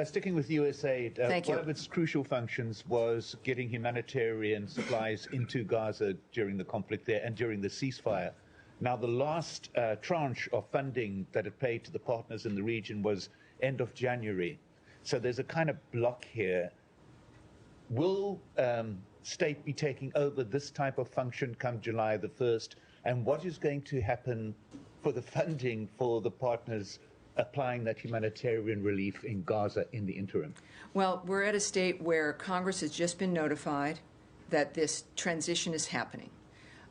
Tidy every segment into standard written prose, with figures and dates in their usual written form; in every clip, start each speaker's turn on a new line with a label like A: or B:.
A: Sticking with USAID, one of its crucial functions was getting humanitarian supplies into Gaza during the conflict there and during the ceasefire. Now, the last tranche of funding that it paid to the partners in the region was end of January. So there's a kind of block here. Will state be taking over this type of function come July the 1st? And what is going to happen for the funding for the partners applying that humanitarian relief in Gaza in the interim?
B: Well, we're at a state where Congress has just been notified that this transition is happening.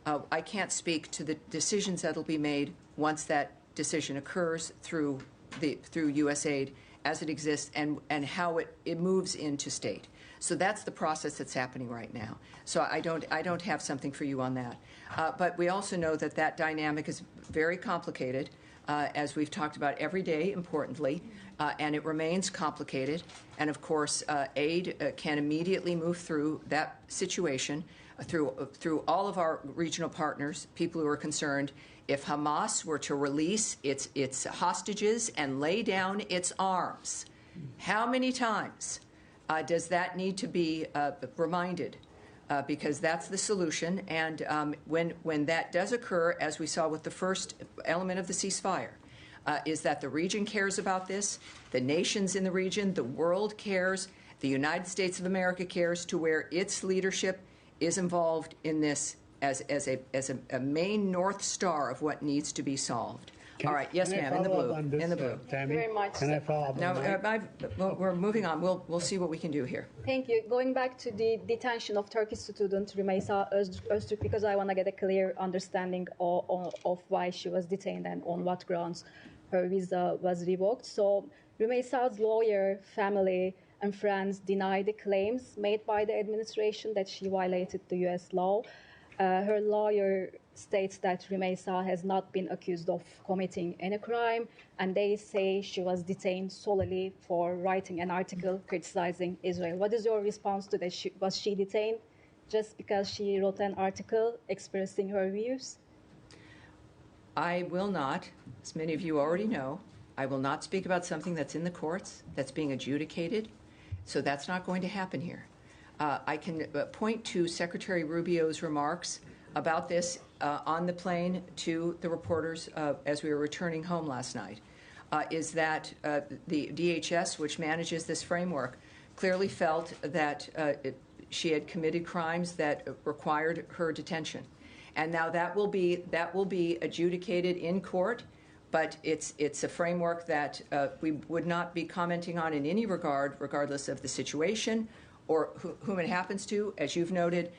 B: I can't speak to the decisions that will be made once that decision occurs through USAID as it exists and how it moves into state. So that's the process that's happening right now. So I don't have something for you on that. But we also know that that dynamic is very complicated, as we've talked about every day, importantly, and it remains complicated. And of course, aid can immediately move through that situation through all of our regional partners, people who are concerned. If Hamas were to release its hostages and lay down its arms, how many times does that need to be reminded? Because that's the solution. And when that does occur, as we saw with the first element of the ceasefire, is that the region cares about this, the nations in the region, the world cares, the United States of America cares, to where its leadership is involved in this as a main North Star of what needs to be solved. All right, yes, ma'am, in the blue. In the blue.
C: Thank you very much.
D: Can I follow up?
B: No, we're moving on. We'll see what we can do here.
C: Thank you. Going back to the detention of Turkish student Rümeysa Öztürk, because I want to get a clear understanding of why she was detained and on what grounds her visa was revoked. So Rümeysa's lawyer, family, and friends deny the claims made by the administration that she violated the U.S. law. Her lawyer states that Rümeysa has not been accused of committing any crime, and they say she was detained solely for writing an article criticizing Israel. What is your response to that? Was she detained just because she wrote an article expressing her views?
B: I will not, as many of you already know, I will not speak about something that's in the courts, that's being adjudicated, so that's not going to happen here. I can point to Secretary Rubio's remarks about this on the plane to the reporters as we were returning home last night, is that the DHS, which manages this framework, clearly felt that she had committed crimes that required her detention. And now that will be adjudicated in court, but it's a framework that we would not be commenting on in any regard, regardless of the situation or whom it happens to. As you've noted,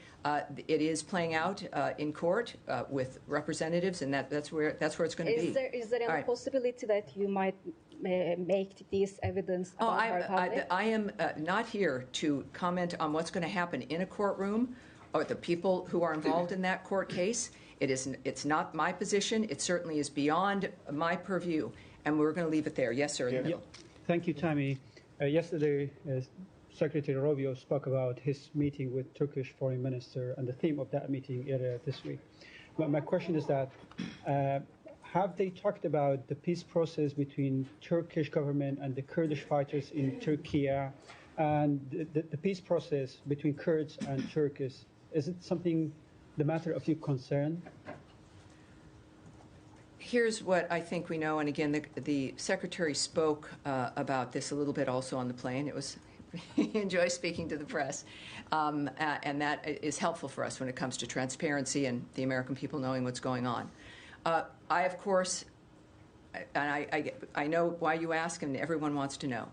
B: it is playing out in court with representatives, and that's where it's going to be.
C: Is there any possibility that you might make this evidence about her public?
B: I am not here to comment on what's going to happen in a courtroom or the people who are involved in that court case. It's not my position. It certainly is beyond my purview, and we're going to leave it there. Yes, sir. In the middle.
D: Thank you, Tammy. Yesterday, Secretary Rubio spoke about his meeting with Turkish Foreign Minister and the theme of that meeting earlier this week. My question is that have they talked about the peace process between Turkish government and the Kurdish fighters in Turkey, and the peace process between Kurds and Turks? Is it something, the matter of your concern?
B: Here's what I think we know, and again, the Secretary spoke about this a little bit also on the plane. He enjoys speaking to the press, and that is helpful for us when it comes to transparency and the American people knowing what's going on. I, of course, and I know why you ask, and everyone wants to know,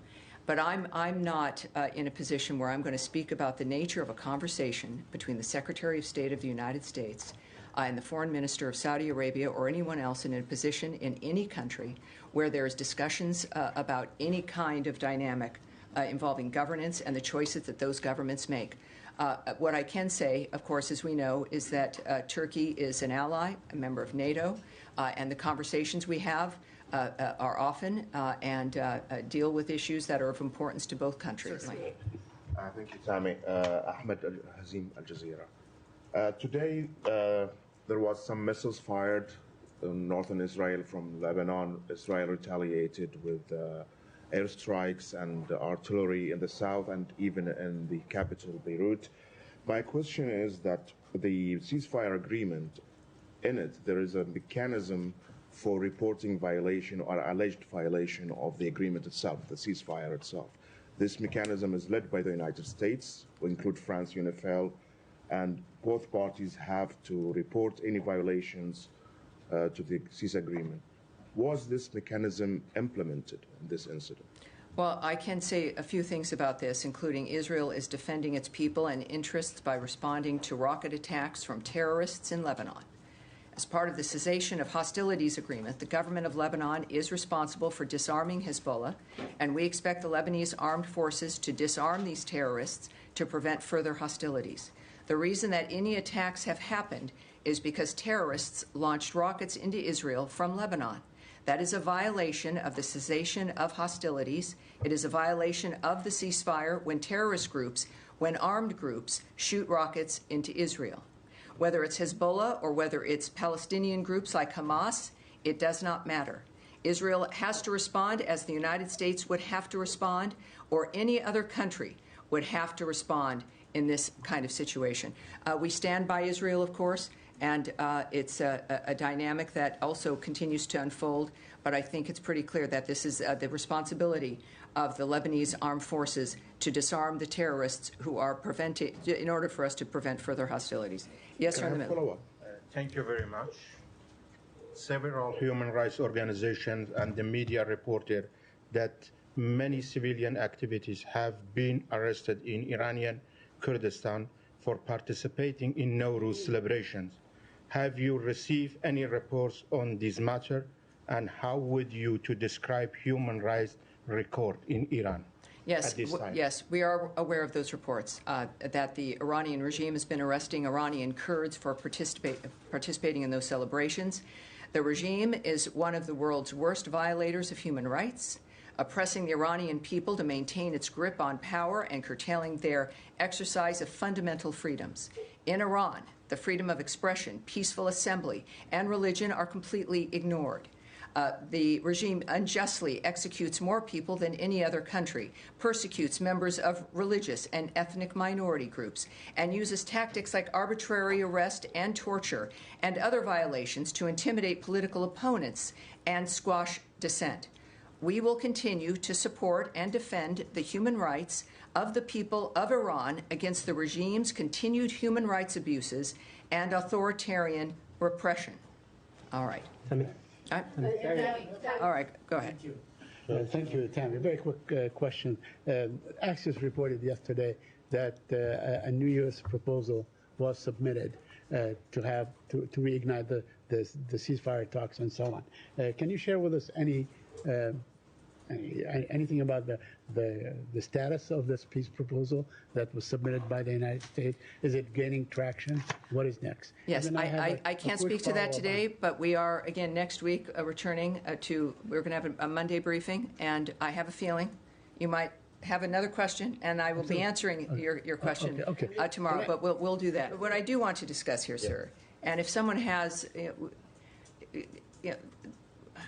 B: but I'm not in a position where I'm going to speak about the nature of a conversation between the Secretary of State of the United States and the Foreign Minister of Saudi Arabia or anyone else in a position in any country where there's discussions about any kind of dynamic involving governance and the choices that those governments make. What I can say, of course, as we know, is that Turkey is an ally, a member of NATO, and the conversations we have are often and deal with issues that are of importance to both countries.
E: Thank you, Tammy. Ahmed Hazim, Al Jazeera. Today, there was some missiles fired in northern Israel from Lebanon. Israel retaliated with airstrikes and artillery in the south and even in the capital, Beirut. My question is that the ceasefire agreement, in it, there is a mechanism for reporting violation or alleged violation of the agreement itself, the ceasefire itself. This mechanism is led by the United States, will include France, UNIFIL, and both parties have to report any violations to the cease agreement. Was this mechanism implemented in this incident?
B: Well, I can say a few things about this, including Israel is defending its people and interests by responding to rocket attacks from terrorists in Lebanon. As part of the cessation of hostilities agreement, the government of Lebanon is responsible for disarming Hezbollah, and we expect the Lebanese armed forces to disarm these terrorists to prevent further hostilities. The reason that any attacks have happened is because terrorists launched rockets into Israel from Lebanon. That is a violation of the cessation of hostilities. It is a violation of the ceasefire when terrorist groups, when armed groups, shoot rockets into Israel. Whether it's Hezbollah or whether it's Palestinian groups like Hamas, it does not matter. Israel has to respond as the United States would have to respond, or any other country would have to respond in this kind of situation. We stand by Israel, of course, and it's a dynamic that also continues to unfold, but I think it's pretty clear that this is the responsibility of the Lebanese armed forces to disarm the terrorists who are preventing, in order for us to prevent further hostilities. Yes, sir, in the middle.
F: Thank you very much. Several human rights organizations and the media reported that many civilian activities have been arrested in Iranian Kurdistan for participating in Nowruz celebrations. Have you received any reports on this matter, and how would you to describe human rights record in Iran?
B: Yes, yes, we are aware of those reports that the Iranian regime has been arresting Iranian Kurds for participating in those celebrations. The regime is one of the world's worst violators of human rights, oppressing the Iranian people to maintain its grip on power and curtailing their exercise of fundamental freedoms. In Iran, the freedom of expression, peaceful assembly, and religion are completely ignored. The regime unjustly executes more people than any other country, persecutes members of religious and ethnic minority groups, and uses tactics like arbitrary arrest and torture and other violations to intimidate political opponents and squash dissent. We will continue to support and defend the human rights of the people of Iran against the regime's continued human rights abuses and authoritarian repression. All right. All right, go ahead.
G: Thank you, Tammy. Very quick question. Axios reported yesterday that a new U.S. proposal was submitted to reignite the ceasefire talks and so on. Can you share with us anything about the status of this peace proposal that was submitted by the United States? Is it gaining traction? What is next?
B: Yes, I can't speak to that today, but we are, again, next week returning we're going to have a Monday briefing, and I have a feeling you might have another question, and I will be answering your question tomorrow, but we'll do that. What I do want to discuss here, sir, and if someone has...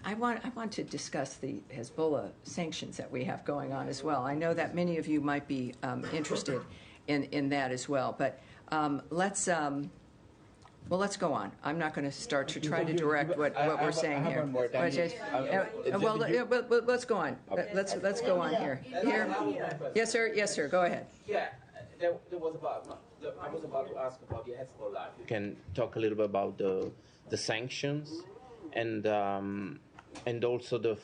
B: I want to discuss the Hezbollah sanctions that we have going on as well. I know that many of you might be interested in that as well. But let's go on. I'm not going to start to try to direct what we're saying here. Let's go on. Let's go on here. Yes, sir. Yes, sir. Go ahead.
H: Yeah, I was about to ask about the Hezbollah. You can talk a little bit about the sanctions and also the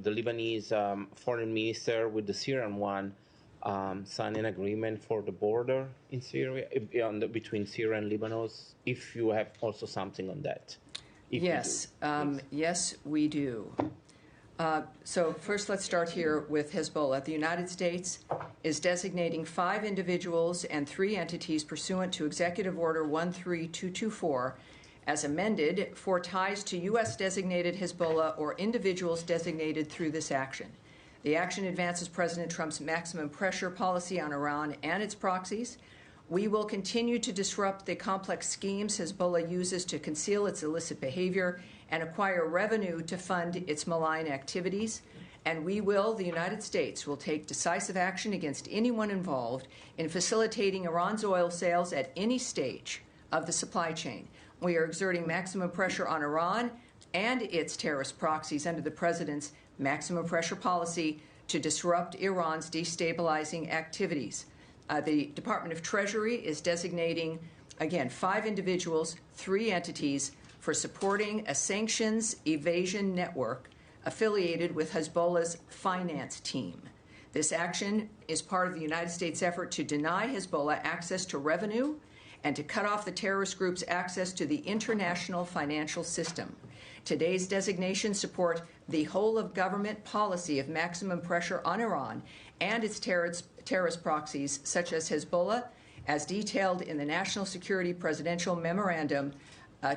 H: Lebanese foreign minister with the Syrian one signed an agreement for the border in Syria between Syria and Lebanon. If you have also something on that.
B: Yes, yes, we do. So first, let's start here with Hezbollah. The United States is designating 5 individuals and 3 entities pursuant to Executive Order 13224 as amended for ties to U.S.-designated Hezbollah or individuals designated through this action. The action advances President Trump's maximum pressure policy on Iran and its proxies. We will continue to disrupt the complex schemes Hezbollah uses to conceal its illicit behavior and acquire revenue to fund its malign activities. And we will, the United States, will take decisive action against anyone involved in facilitating Iran's oil sales at any stage of the supply chain. We are exerting maximum pressure on Iran and its terrorist proxies under the President's maximum pressure policy to disrupt Iran's destabilizing activities. The Department of Treasury is designating, again, 5 individuals, 3 entities for supporting a sanctions evasion network affiliated with Hezbollah's finance team. This action is part of the United States' effort to deny Hezbollah access to revenue and to cut off the terrorist group's access to the international financial system. Today's designations support the whole-of-government policy of maximum pressure on Iran and its terrorist proxies, such as Hezbollah, as detailed in the National Security Presidential Memorandum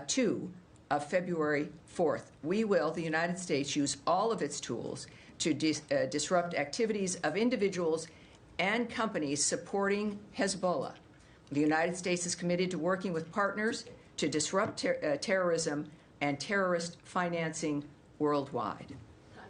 B: 2 of February 4th. We will, the United States, use all of its tools to disrupt activities of individuals and companies supporting Hezbollah. The United States is committed to working with partners to disrupt terrorism and terrorist financing worldwide.